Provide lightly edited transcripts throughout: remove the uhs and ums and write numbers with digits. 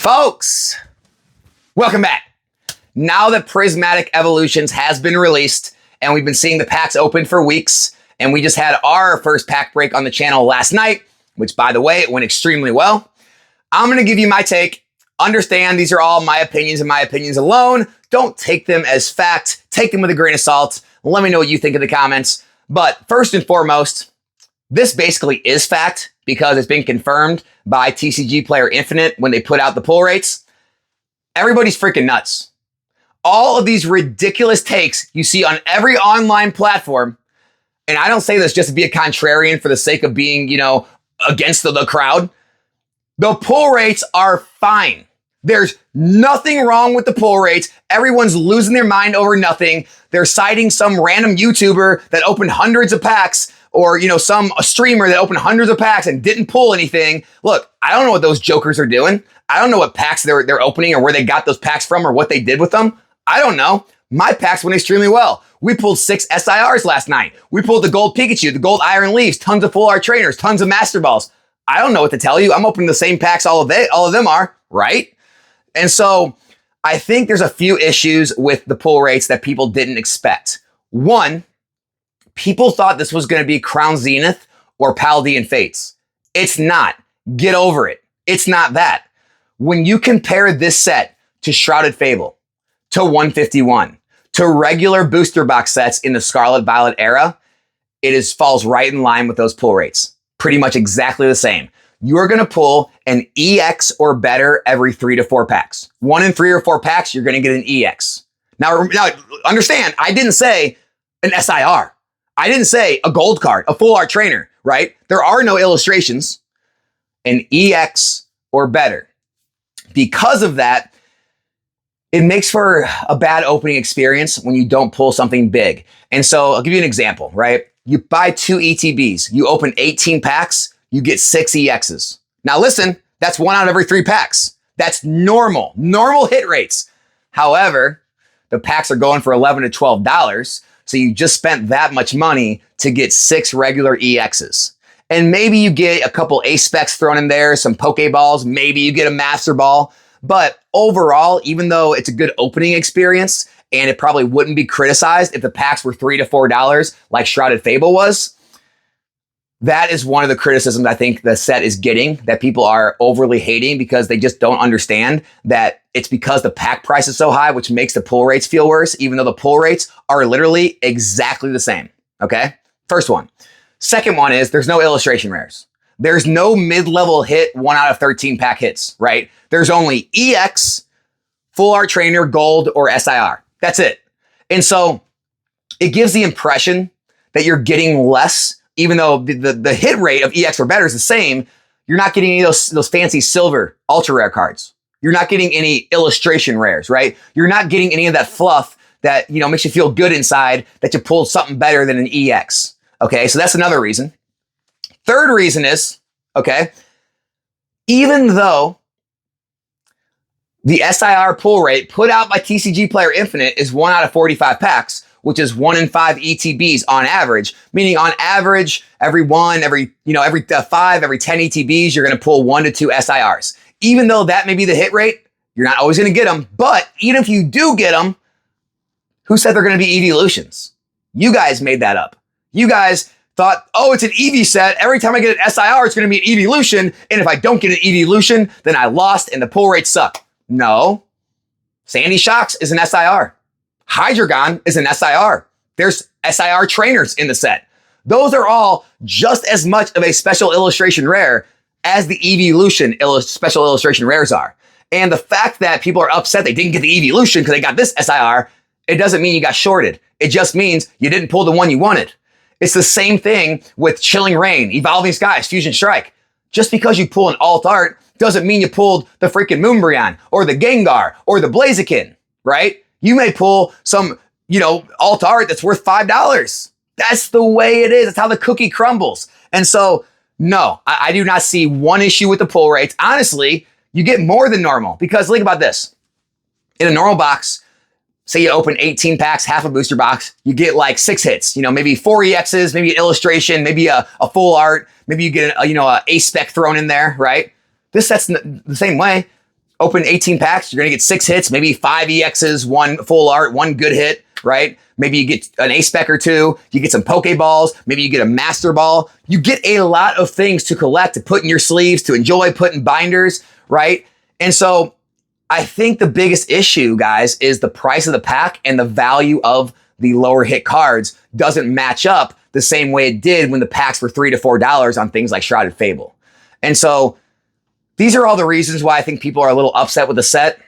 Folks, welcome back. Now that Prismatic Evolutions has been released and we've been seeing the packs open for weeks, and we just had our first pack break on the channel last night, which by the way, it went extremely well. I'm going to give you my take. Understand these are all my opinions and my opinions alone. Don't take them as fact. Take them with a grain of salt. Let me know what you think in the comments. But first and foremost, this basically is fact because it's been confirmed by TCG Player Infinite when they put out the pull rates. Everybody's freaking nuts. All of these ridiculous takes you see on every online platform, and I don't say this just to be a contrarian for the sake of being, against the crowd. The pull rates are fine. There's nothing wrong with the pull rates. Everyone's losing their mind over nothing. They're citing some random YouTuber that opened hundreds of packs, or some streamer that opened hundreds of packs and didn't pull anything. Look, I don't know what those jokers are doing. I don't know what packs they're opening or where they got those packs from or what they did with them. I don't know. My packs went extremely well. We pulled 6 SIRs last night. We pulled the gold Pikachu, the gold Iron Leafs, tons of full art trainers, tons of Master Balls. I don't know what to tell you. I'm opening the same packs all of them are, right? And so I think there's a few issues with the pull rates that people didn't expect. One, people thought this was going to be Crown Zenith or Paldean Fates. It's not. Get over it. It's not that. When you compare this set to Shrouded Fable, to 151, to regular booster box sets in the Scarlet Violet era, it falls right in line with those pull rates. Pretty much exactly the same. You're going to pull an EX or better every 3 to 4 packs. 1 in 3 or 4 packs, you're going to get an EX. Now understand, I didn't say an SIR. I didn't say a gold card, a full art trainer, right? There are no illustrations. An EX or better. Because of that, it makes for a bad opening experience when you don't pull something big. And so I'll give you an example, right? You buy 2 ETBs, you open 18 packs, you get 6 EXs. Now listen, that's 1 out of every 3 packs. That's normal hit rates. However, the packs are going for $11 to $12. So you just spent that much money to get 6 regular EXs. And maybe you get a couple ace specs thrown in there, some Pokeballs, maybe you get a Master Ball. But overall, even though it's a good opening experience, and it probably wouldn't be criticized if the packs were $3 to $4 like Shrouded Fable was, that is one of the criticisms I think the set is getting, that people are overly hating because they just don't understand that it's because the pack price is so high, which makes the pull rates feel worse, even though the pull rates are literally exactly the same, okay? First one. Second one is there's no illustration rares. There's no mid-level hit 1 out of 13 pack hits, right? There's only EX, Full Art Trainer, Gold, or SIR. That's it. And so it gives the impression that you're getting less, even though the hit rate of EX or better is the same. You're not getting any of those fancy silver ultra rare cards. You're not getting any illustration rares, right? You're not getting any of that fluff that, makes you feel good inside that you pulled something better than an EX. Okay, so that's another reason. Third reason is, okay, even though the SIR pull rate put out by TCG Player Infinite is 1 out of 45 packs, which is 1 in 5 ETBs on average, meaning on average, every 5, every 10 ETBs, you're going to pull 1 to 2 SIRs. Even though that may be the hit rate, you're not always going to get them. But even if you do get them, who said they're going to be evolutions? You guys made that up. You guys thought, oh, it's an EV set. Every time I get an SIR, it's going to be an evolution. And if I don't get an evolution, then I lost and the pull rates suck. No. Sandy Shocks is an SIR. Hydreigon is an SIR. There's SIR trainers in the set. Those are all just as much of a special illustration rare as the evolution special illustration rares are. And the fact that people are upset they didn't get the evolution because they got this SIR, it doesn't mean you got shorted. It just means you didn't pull the one you wanted. It's the same thing with Chilling Reign, Evolving Skies, Fusion Strike. Just because you pull an alt art doesn't mean you pulled the freaking Moonbryon or the Gengar or the Blaziken, right? You may pull some, alt art that's worth $5. That's the way it is. That's how the cookie crumbles. And so, no, I do not see one issue with the pull rates. Honestly, you get more than normal because think about this. In a normal box, say you open 18 packs, half a booster box, you get like 6 hits, maybe 4 EXs, maybe an illustration, maybe a full art, maybe you get a spec thrown in there, right? This set's the same way. open 18 packs, you're going to get 6 hits, maybe 5 EXs, 1 full art, 1 good hit, right? Maybe you get an ace spec or 2, you get some Pokeballs, maybe you get a Master Ball. You get a lot of things to collect, to put in your sleeves, to enjoy, put in binders, right? And so I think the biggest issue, guys, is the price of the pack and the value of the lower hit cards doesn't match up the same way it did when the packs were $3 to $4 on things like Shrouded Fable. And so these are all the reasons why I think people are a little upset with the set.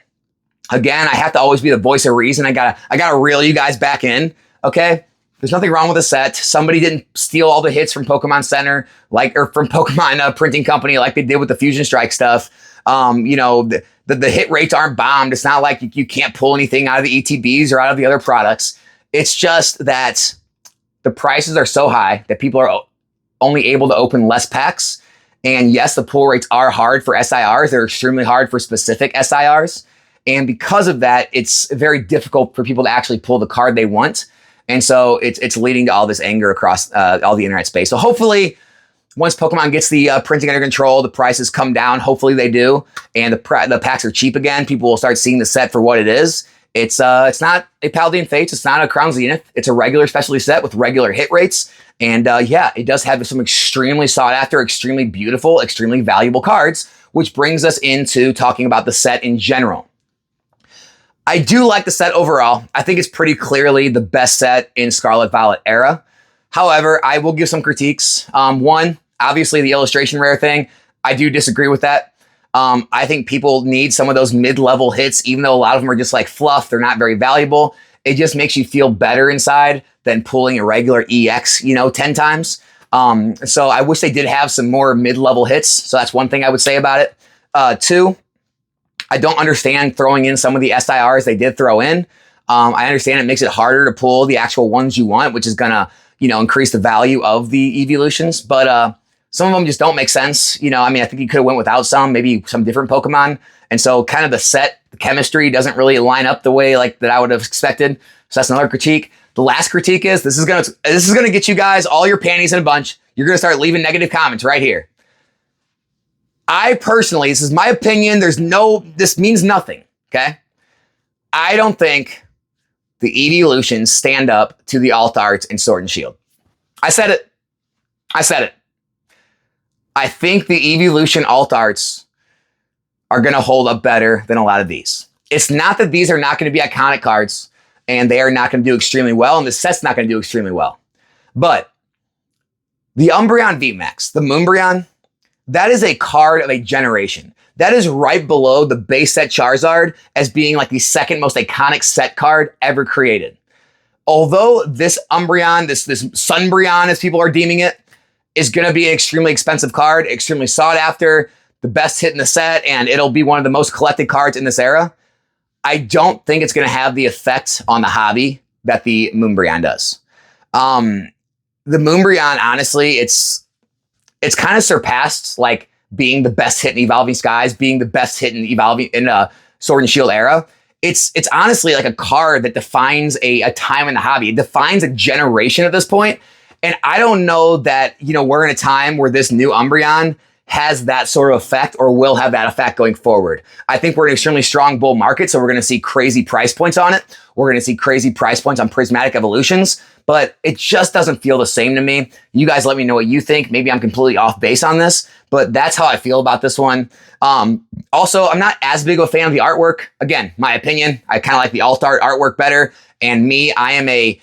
Again, I have to always be the voice of reason. I gotta reel you guys back in, okay? There's nothing wrong with the set. Somebody didn't steal all the hits from Pokemon Center, or from Pokemon Printing Company like they did with the Fusion Strike stuff. The hit rates aren't bombed. It's not like you can't pull anything out of the ETBs or out of the other products. It's just that the prices are so high that people are only able to open less packs. And yes, the pull rates are hard for SIRs. They're extremely hard for specific SIRs. And because of that, it's very difficult for people to actually pull the card they want. And so it's leading to all this anger across all the internet space. So hopefully, once Pokemon gets the printing under control, the prices come down. Hopefully they do. And the packs are cheap again. People will start seeing the set for what it is. It's not a Paladin Fates. It's not a Crown Zenith. It's a regular specialty set with regular hit rates. And yeah, it does have some extremely sought after, extremely beautiful, extremely valuable cards, which brings us into talking about the set in general. I do like the set overall. I think it's pretty clearly the best set in Scarlet Violet era. However, I will give some critiques. One, obviously the illustration rare thing. I do disagree with that. I think people need some of those mid-level hits, even though a lot of them are just like fluff. They're not very valuable. It just makes you feel better inside than pulling a regular EX, 10 times. So I wish they did have some more mid-level hits. So that's one thing I would say about it. Two, I don't understand throwing in some of the SIRs they did throw in. I understand it makes it harder to pull the actual ones you want, which is going to, increase the value of the evolutions. But some of them just don't make sense. I think you could have went without some, maybe some different Pokemon. And so kind of the chemistry doesn't really line up the way that I would have expected. So that's another critique. The last critique is this is gonna get you guys all your panties in a bunch. You're gonna start leaving negative comments right here. I personally, this is my opinion. This means nothing. Okay. I don't think the evolutions stand up to the alt arts in Sword and Shield. I said it. I think the evolution alt arts are going to hold up better than a lot of these. It's not that these are not going to be iconic cards and they are not going to do extremely well, and the set's not going to do extremely well. But the Umbreon VMAX, the Moonbreon, that is a card of a generation. That is right below the base set Charizard as being like the second most iconic set card ever created. Although this Umbreon, this Sunbreon as people are deeming it, is going to be an extremely expensive card, extremely sought after, the best hit in the set, and it'll be one of the most collected cards in this era. I don't think it's going to have the effect on the hobby that the Moonbreon does. The Moonbreon, honestly, it's kind of surpassed being the best hit in Evolving Skies, being the best hit in Sword and Shield era. It's honestly like a card that defines a time in the hobby. It defines a generation at this point. And I don't know that, we're in a time where this new Umbreon has that sort of effect or will have that effect going forward. I think we're in an extremely strong bull market, so we're going to see crazy price points on it. We're going to see crazy price points on prismatic evolutions, but it just doesn't feel the same to me. You guys let me know what you think. Maybe I'm completely off base on this, but that's how I feel about this one. Also, I'm not as big of a fan of the artwork. Again, my opinion, I kind of like the alt art artwork better. And me, I am a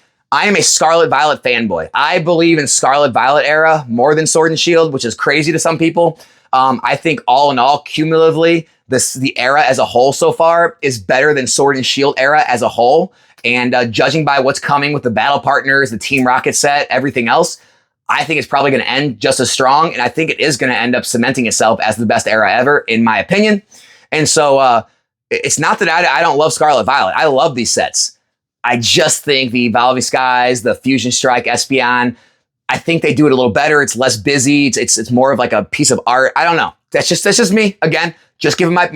Scarlet Violet fanboy. I believe in Scarlet Violet era more than Sword and Shield, which is crazy to some people. I think all in all, cumulatively, the era as a whole so far is better than Sword and Shield era as a whole. And judging by what's coming with the battle partners, the Team Rocket set, everything else, I think it's probably going to end just as strong. And I think it is going to end up cementing itself as the best era ever, in my opinion. And so it's not that I don't love Scarlet Violet. I love these sets. I just think the Evolving Skies, the Fusion Strike, Espeon, I think they do it a little better. It's less busy. It's more of like a piece of art. I don't know. That's just me. Again, just giving my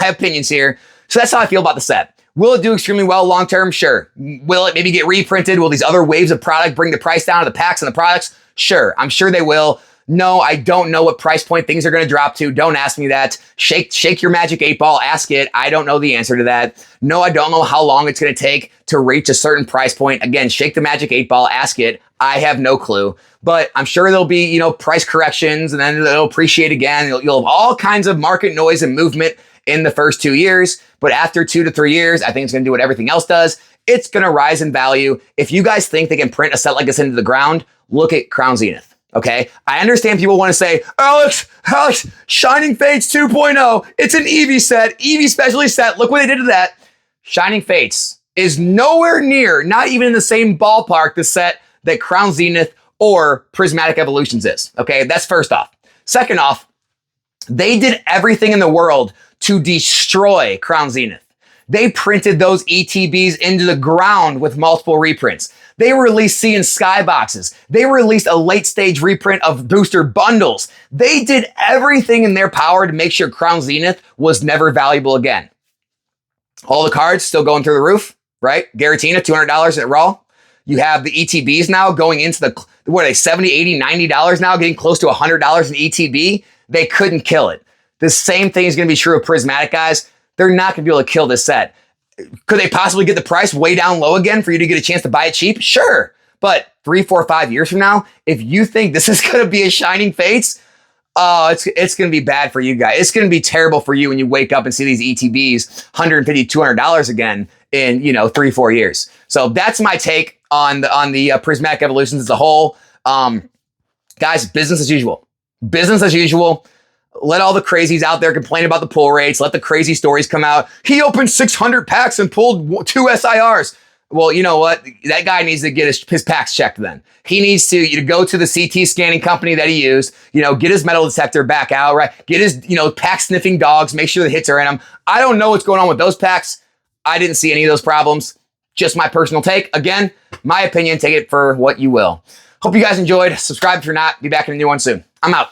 opinions here. So that's how I feel about the set. Will it do extremely well long term? Sure. Will it maybe get reprinted? Will these other waves of product bring the price down of the packs and the products? Sure. I'm sure they will. No, I don't know what price point things are going to drop to. Don't ask me that. Shake your magic 8-ball. Ask it. I don't know the answer to that. No, I don't know how long it's going to take to reach a certain price point. Again, shake the magic 8-ball. Ask it. I have no clue. But I'm sure there'll be, price corrections, and then it'll appreciate again. You'll have all kinds of market noise and movement in the first 2 years. But after 2 to 3 years, I think it's going to do what everything else does. It's going to rise in value. If you guys think they can print a set like this into the ground, look at Crown Zenith. Okay, I understand people want to say, Alex, Shining Fates 2.0. It's an Eevee set, Eevee specialty set. Look what they did to that. Shining Fates is nowhere near, not even in the same ballpark, the set that Crown Zenith or Prismatic Evolutions is. Okay, that's first off. Second off, they did everything in the world to destroy Crown Zenith. They printed those ETBs into the ground with multiple reprints. They released Sea and Sky boxes. They released a late stage reprint of booster bundles. They did everything in their power to make sure Crown Zenith was never valuable again. All the cards still going through the roof, right? Garatina, $200 at Raw. You have the ETBs now going into the, what are they, $70, $80, $90 now, getting close to $100 in ETB. They couldn't kill it. The same thing is going to be true of Prismatic, guys. They're not going to be able to kill this set. Could they possibly get the price way down low again for you to get a chance to buy it cheap? Sure. But 3, 4, 5 years from now, if you think this is going to be a Shining Fates, it's going to be bad for you guys. It's going to be terrible for you when you wake up and see these ETBs $150, $200 again in 3, 4 years. So that's my take on the Prismatic Evolutions as a whole. Guys, business as usual. Business as usual. Let all the crazies out there complain about the pull rates. Let the crazy stories come out. He opened 600 packs and pulled 2 SIRs. Well, you know what? That guy needs to get his packs checked then. He needs to go to the CT scanning company that he used, get his metal detector back out, right? Get his, pack sniffing dogs, make sure the hits are in them. I don't know what's going on with those packs. I didn't see any of those problems. Just my personal take. Again, my opinion, take it for what you will. Hope you guys enjoyed. Subscribe if you're not. Be back in a new one soon. I'm out.